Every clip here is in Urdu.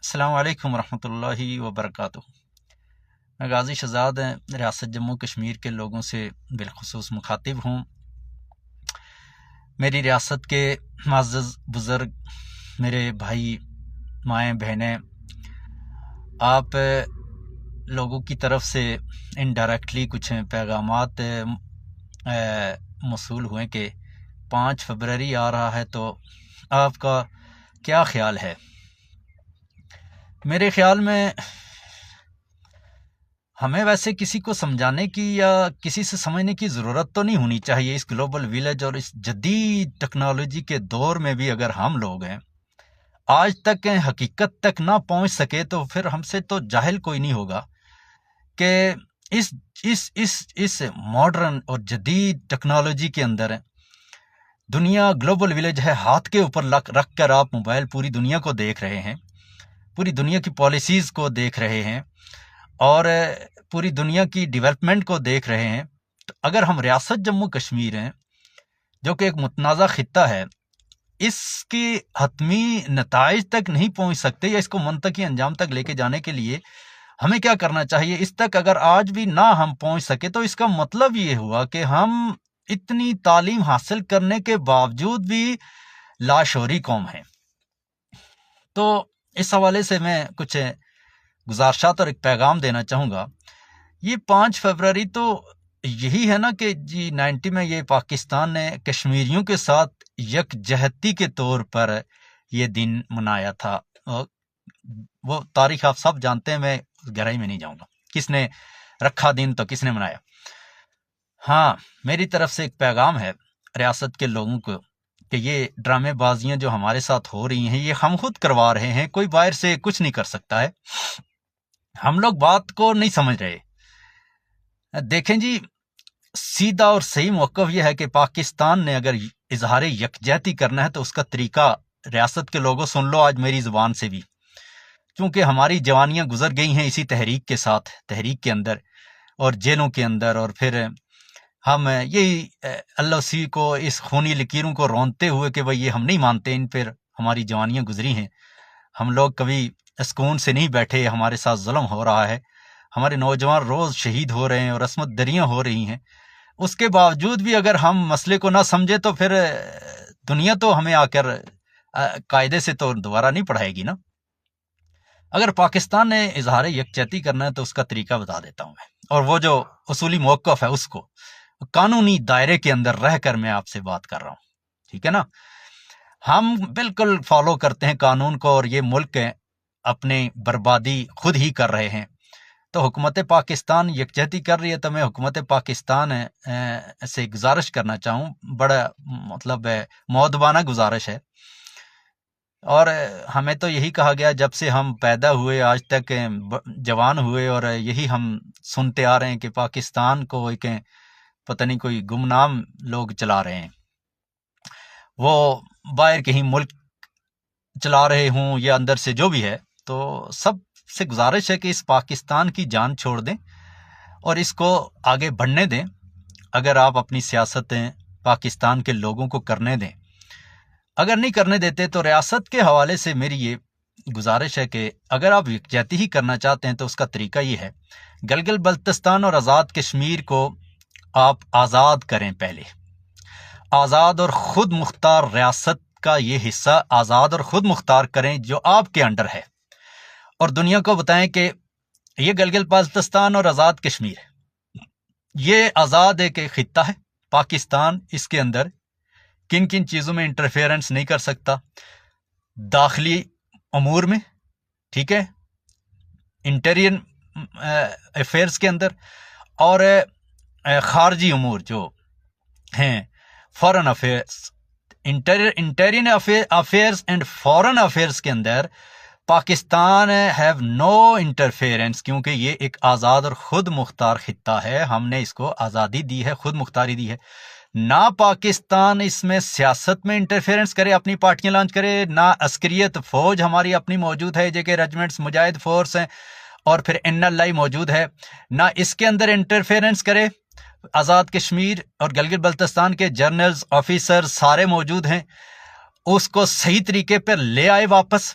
السلام علیکم ورحمۃ اللہ وبرکاتہ۔ میں غازی شہزاد ریاست جموں کشمیر کے لوگوں سے بالخصوص مخاطب ہوں۔ میری ریاست کے معزز بزرگ، میرے بھائی، مائیں، بہنیں، آپ لوگوں کی طرف سے انڈائریکٹلی کچھ پیغامات موصول ہوئے کہ 5 فروری آ رہا ہے، تو آپ کا کیا خیال ہے؟ میرے خیال میں ہمیں ویسے کسی کو سمجھانے کی یا کسی سے سمجھنے کی ضرورت تو نہیں ہونی چاہیے۔ اس گلوبل ویلیج اور اس جدید ٹیکنالوجی کے دور میں بھی اگر ہم لوگ ہیں آج تک حقیقت تک نہ پہنچ سکے تو پھر ہم سے تو جاہل کوئی نہیں ہوگا کہ اس ماڈرن اور جدید ٹیکنالوجی کے اندر دنیا گلوبل ویلیج ہے، ہاتھ کے اوپر رکھ کر آپ موبائل پوری دنیا کو دیکھ رہے ہیں، پوری دنیا کی پالیسیز کو دیکھ رہے ہیں اور پوری دنیا کی ڈیولپمنٹ کو دیکھ رہے ہیں۔ تو اگر ہم ریاست جموں کشمیر ہیں جو کہ ایک متنازع خطہ ہے، اس کی حتمی نتائج تک نہیں پہنچ سکتے یا اس کو منطقی انجام تک لے کے جانے کے لیے ہمیں کیا کرنا چاہیے؟ اس تک اگر آج بھی نہ ہم پہنچ سکے تو اس کا مطلب یہ ہوا کہ ہم اتنی تعلیم حاصل کرنے کے باوجود بھی لاشعوری قوم ہیں۔ تو اس حوالے سے میں کچھ گزارشات اور ایک پیغام دینا چاہوں گا۔ یہ 5 فروری تو یہی ہے نا کہ G90 میں یہ پاکستان نے کشمیریوں کے ساتھ یکجہتی کے طور پر یہ دن منایا تھا۔ وہ تاریخ آپ سب جانتے ہیں، میں گہرائی میں نہیں جاؤں گا، کس نے رکھا دن تو کس نے منایا۔ ہاں، میری طرف سے ایک پیغام ہے ریاست کے لوگوں کو کہ یہ ڈرامے بازیاں جو ہمارے ساتھ ہو رہی ہیں یہ ہم خود کروا رہے ہیں، کوئی باہر سے کچھ نہیں کر سکتا ہے۔ ہم لوگ بات کو نہیں سمجھ رہے۔ دیکھیں جی، سیدھا اور صحیح موقف یہ ہے کہ پاکستان نے اگر اظہار یکجہتی کرنا ہے تو اس کا طریقہ ریاست کے لوگوں سن لو آج میری زبان سے بھی، کیونکہ ہماری جوانیاں گزر گئی ہیں اسی تحریک کے ساتھ، تحریک کے اندر اور جیلوں کے اندر، اور پھر ہم یہی اللہ سی کو، اس خونی لکیروں کو رونتے ہوئے کہ بھئی یہ ہم نہیں مانتے، ان پر ہماری جوانیاں گزری ہیں، ہم لوگ کبھی سکون سے نہیں بیٹھے، ہمارے ساتھ ظلم ہو رہا ہے، ہمارے نوجوان روز شہید ہو رہے ہیں اور عصمت دریاں ہو رہی ہیں۔ اس کے باوجود بھی اگر ہم مسئلے کو نہ سمجھے تو پھر دنیا تو ہمیں آ کر قاعدے سے تو دوبارہ نہیں پڑھائے گی نا۔ اگر پاکستان نے اظہار یکجہتی کرنا ہے تو اس کا طریقہ بتا دیتا ہوں میں، اور وہ جو اصولی موقف ہے اس کو قانونی دائرے کے اندر رہ کر میں آپ سے بات کر رہا ہوں، ٹھیک ہے نا۔ ہم بالکل فالو کرتے ہیں قانون کو، اور یہ ملک اپنی بربادی خود ہی کر رہے ہیں۔ تو حکومت پاکستان یکجہتی کر رہی ہے تو میں حکومت پاکستان سے گزارش کرنا چاہوں، بڑا مؤدبانہ گزارش ہے، اور ہمیں تو یہی کہا گیا جب سے ہم پیدا ہوئے آج تک جوان ہوئے، اور یہی ہم سنتے آ رہے ہیں کہ پاکستان کو ایک پتہ نہیں کوئی گمنام لوگ چلا رہے ہیں، وہ باہر کہیں ملک چلا رہے ہوں یا اندر سے جو بھی ہے۔ تو سب سے گزارش ہے کہ اس پاکستان کی جان چھوڑ دیں اور اس کو آگے بڑھنے دیں۔ اگر آپ اپنی سیاستیں پاکستان کے لوگوں کو کرنے دیں، اگر نہیں کرنے دیتے تو ریاست کے حوالے سے میری یہ گزارش ہے کہ اگر آپ یکجہتی ہی کرنا چاہتے ہیں تو اس کا طریقہ یہ ہے، گلگت بلتستان اور آزاد کشمیر کو آپ آزاد کریں، پہلے آزاد اور خود مختار ریاست کا یہ حصہ آزاد اور خود مختار کریں جو آپ کے انڈر ہے، اور دنیا کو بتائیں کہ یہ گلگت بلتستان اور آزاد کشمیر یہ آزاد ایک خطہ ہے، پاکستان اس کے اندر کن کن چیزوں میں انٹرفیئرنس نہیں کر سکتا، داخلی امور میں، ٹھیک ہے، انٹیرین افیئرس کے اندر، اور خارجی امور جو ہیں foreign affairs, interior affairs and foreign affairs کے اندر پاکستان ہیو نو انٹرفیئرنس، کیونکہ یہ ایک آزاد اور خود مختار خطہ ہے، ہم نے اس کو آزادی دی ہے، خود مختاری دی ہے۔ نہ پاکستان اس میں سیاست میں انٹرفیئرنس کرے، اپنی پارٹیاں لانچ کرے، نہ عسکریت فوج ہماری اپنی موجود ہے جے کے ریجمنٹس مجاہد فورس ہیں، اور پھر NLI موجود ہے، نہ اس کے اندر انٹرفیئرنس کرے۔ آزاد کشمیر اور گلگت بلتستان کے جرنلز، آفیسر سارے موجود ہیں، اس کو صحیح طریقے پر لے آئے واپس۔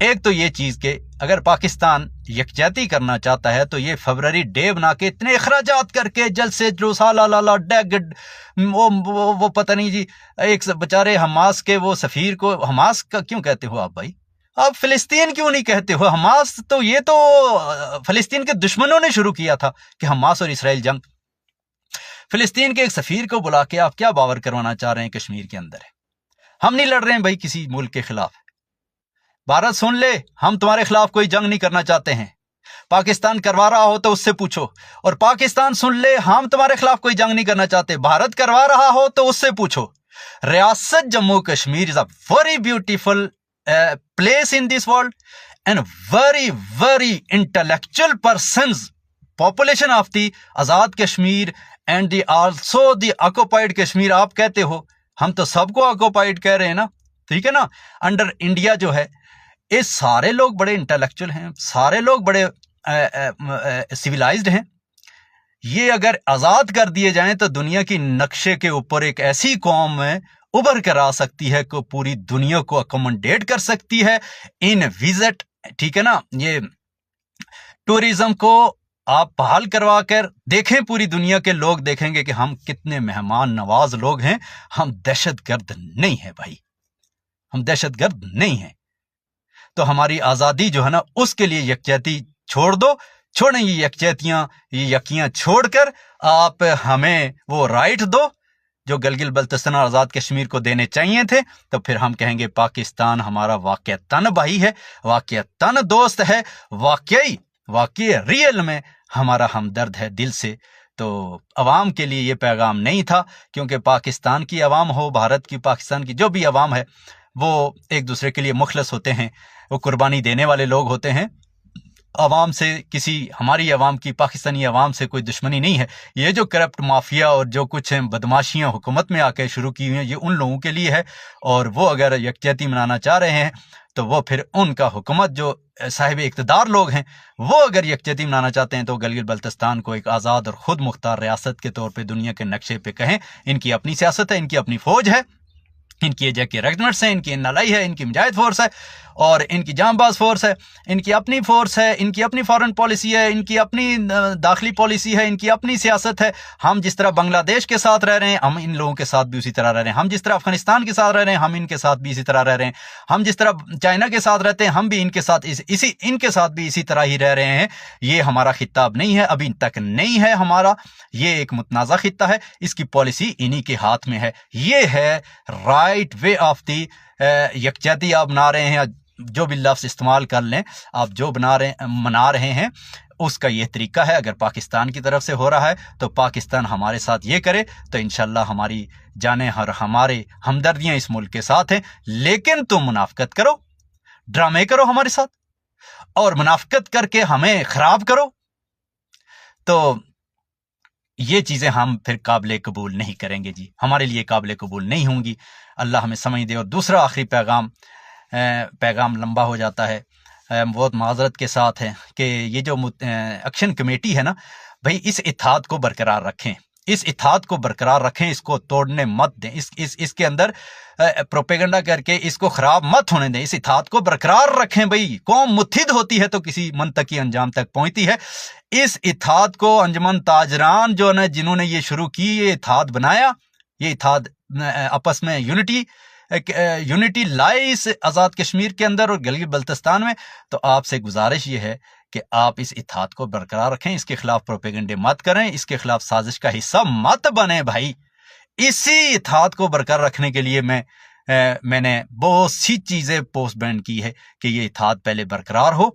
ایک تو یہ چیز کہ اگر پاکستان یکجہتی کرنا چاہتا ہے تو یہ فبرری ڈے بنا کے اتنے اخراجات کر کے جلسے جلوس وہ پتہ نہیں جی، ایک بیچارے حماس کے وہ سفیر کو، حماس کا کیوں کہتے ہو آپ بھائی؟ آپ فلسطین کیوں نہیں کہتے ہو؟ حماس تو یہ تو فلسطین کے دشمنوں نے شروع کیا تھا کہ حماس اور اسرائیل جنگ۔ فلسطین کے ایک سفیر کو بلا کے آپ کیا باور کروانا چاہ رہے ہیں کشمیر کے اندر ہے؟ ہم نہیں لڑ رہے ہیں بھائی کسی ملک کے خلاف، بھارت سن لے، ہم تمہارے خلاف کوئی جنگ نہیں کرنا چاہتے ہیں، پاکستان کروا رہا ہو تو اس سے پوچھو، اور پاکستان سن لے ہم تمہارے خلاف کوئی جنگ نہیں کرنا چاہتے، بھارت کروا رہا ہو تو اس سے پوچھو۔ ریاست Jammu Kashmir is a very beautiful place in this world and very intellectual persons, population of the Azad Kashmir and the also the occupied Kashmir۔ آپ کہتے ہو، ہم تو سب کو occupied کہہ رہے ہیں نا، ٹھیک ہے نا؟ انڈر انڈیا جو ہے، یہ سارے لوگ بڑے انٹلیکچوئل ہیں، سارے لوگ بڑے سویلائزڈ ہیں۔ یہ اگر آزاد کر دیے جائیں تو دنیا کی نقشے کے اوپر ایک ایسی قوم ہے ابھر کر آ سکتی ہے کہ پوری دنیا کو اکوموڈیٹ کر سکتی ہے ان وزٹ، ٹھیک ہے نا؟ یہ ٹورزم کو آپ بحال کروا کر دیکھیں، پوری دنیا کے لوگ دیکھیں گے کہ ہم کتنے مہمان نواز لوگ ہیں، ہم دہشت گرد نہیں ہیں بھائی، ہم دہشت گرد نہیں ہیں۔ تو ہماری آزادی جو ہے نا، اس کے لیے یکجہتی چھوڑ دو، چھوڑیں یہ یکجہتیاں، یہ یکیاں چھوڑ کر آپ ہمیں وہ رائٹ دو جو گلگت بلتستان اور آزاد کشمیر کو دینے چاہیے تھے، تو پھر ہم کہیں گے پاکستان ہمارا واقعتاً بھائی ہے، واقعتاً دوست ہے، واقعی ریئل میں ہمارا ہمدرد ہے دل سے۔ تو عوام کے لیے یہ پیغام نہیں تھا، کیونکہ پاکستان کی عوام ہو، بھارت کی، پاکستان کی جو بھی عوام ہے، وہ ایک دوسرے کے لیے مخلص ہوتے ہیں، وہ قربانی دینے والے لوگ ہوتے ہیں۔ عوام سے ہماری عوام کی پاکستانی عوام سے کوئی دشمنی نہیں ہے۔ یہ جو کرپٹ مافیا اور جو کچھ بدماشیاں حکومت میں آ کے شروع کی ہوئی ہیں، یہ ان لوگوں کے لیے ہے، اور وہ اگر یکجہتی منانا چاہ رہے ہیں تو وہ پھر ان کا حکومت جو صاحب اقتدار لوگ ہیں، وہ اگر یکجہتی منانا چاہتے ہیں تو گلگت بلتستان کو ایک آزاد اور خود مختار ریاست کے طور پہ دنیا کے نقشے پہ کہیں۔ ان کی اپنی سیاست ہے، ان کی اپنی فوج ہے، ان کی ایجے کے ریجمنٹس ہیں، ان کی NLI ہے، ان کی مجاہد فورس ہے، اور ان کی جام باز فورس ہے، ان کی اپنی فورس ہے، ان کی اپنی فارن پالیسی ہے، ان کی اپنی داخلی پالیسی ہے، ان کی اپنی سیاست ہے۔ ہم جس طرح بنگلہ دیش کے ساتھ رہ رہے ہیں، ہم ان لوگوں کے ساتھ بھی اسی طرح رہ رہے ہیں۔ ہم جس طرح افغانستان کے ساتھ رہ رہے ہیں، ہم ان کے ساتھ بھی اسی طرح رہ رہے ہیں۔ ہم جس طرح چائنا کے ساتھ رہتے ہیں، ہم بھی ان کے ساتھ ان کے ساتھ بھی اسی طرح ہی رہ رہے ہیں۔ یہ ہمارا خطاب نہیں ہے، ابھی تک نہیں ہے ہمارا، یہ ایک متنازع خطہ ہے، اس کی پالیسی انہی کے ہاتھ میں ہے۔ یہ ہے رائٹ وے آف دی یکجہتی آپ بنا رہے ہیں، جو بھی لفظ استعمال کر لیں، آپ جو منا رہے ہیں، اس کا یہ طریقہ ہے۔ اگر پاکستان کی طرف سے ہو رہا ہے تو پاکستان ہمارے ساتھ یہ کرے تو انشاءاللہ ہماری جانیں اور ہمارے ہمدردیاں اس ملک کے ساتھ ہیں۔ لیکن تم منافقت کرو، ڈرامے کرو ہمارے ساتھ، اور منافقت کر کے ہمیں خراب کرو، تو یہ چیزیں ہم پھر قابل قبول نہیں کریں گے جی، ہمارے لیے قابل قبول نہیں ہوں گی۔ اللہ ہمیں سمجھ دے۔ اور دوسرا آخری پیغام لمبا ہو جاتا ہے، بہت معذرت کے ساتھ ہے، کہ یہ جو ایکشن کمیٹی ہے نا بھائی، اس اتحاد کو برقرار رکھیں، اس اتحاد کو برقرار رکھیں، اس کو توڑنے مت دیں، اس کے اندر پروپیگنڈا کر کے اس کو خراب مت ہونے دیں، اس اتحاد کو برقرار رکھیں۔ بھائی قوم متحد ہوتی ہے تو کسی منطقی انجام تک پہنچتی ہے۔ اس اتحاد کو انجمن تاجران جو نا، جنہوں نے یہ شروع کی، یہ اتحاد بنایا، یہ اتحاد آپس میں یونٹی لائے اس آزاد کشمیر کے اندر اور گلگت بلتستان میں۔ تو آپ سے گزارش یہ ہے کہ آپ اس اتحاد کو برقرار رکھیں، اس کے خلاف پروپیگنڈے مت کریں، اس کے خلاف سازش کا حصہ مت بنیں بھائی۔ اسی اتحاد کو برقرار رکھنے کے لیے میں نے بہت سی چیزیں پوسٹ بینڈ کی ہے کہ یہ اتحاد پہلے برقرار ہو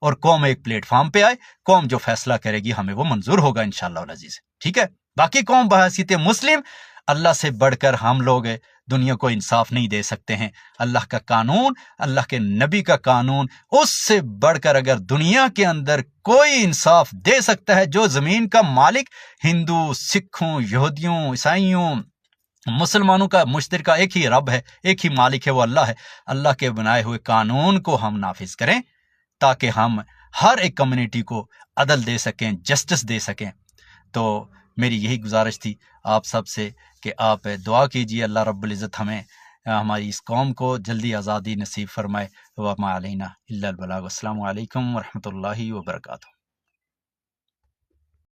اور قوم ایک پلیٹ فارم پہ آئے، قوم جو فیصلہ کرے گی ہمیں وہ منظور ہوگا انشاءاللہ العزیز، ٹھیک ہے؟ باقی قوم بحیثیت مسلم، اللہ سے بڑھ کر ہم لوگ دنیا کو انصاف نہیں دے سکتے ہیں۔ اللہ کا قانون، اللہ کے نبی کا قانون، اس سے بڑھ کر اگر دنیا کے اندر کوئی انصاف دے سکتا ہے، جو زمین کا مالک ہندو، سکھوں، یہودیوں، عیسائیوں، مسلمانوں کا مشترکہ ایک ہی رب ہے، ایک ہی مالک ہے، وہ اللہ ہے۔ اللہ کے بنائے ہوئے قانون کو ہم نافذ کریں تاکہ ہم ہر ایک کمیونٹی کو عدل دے سکیں، جسٹس دے سکیں۔ تو میری یہی گزارش تھی آپ سب سے کہ آپ دعا کیجئے، اللہ رب العزت ہمیں ہماری اس قوم کو جلدی آزادی نصیب فرمائے. وما علینا الا البلاغ. السلام علیکم ورحمۃ اللہ وبرکاتہ.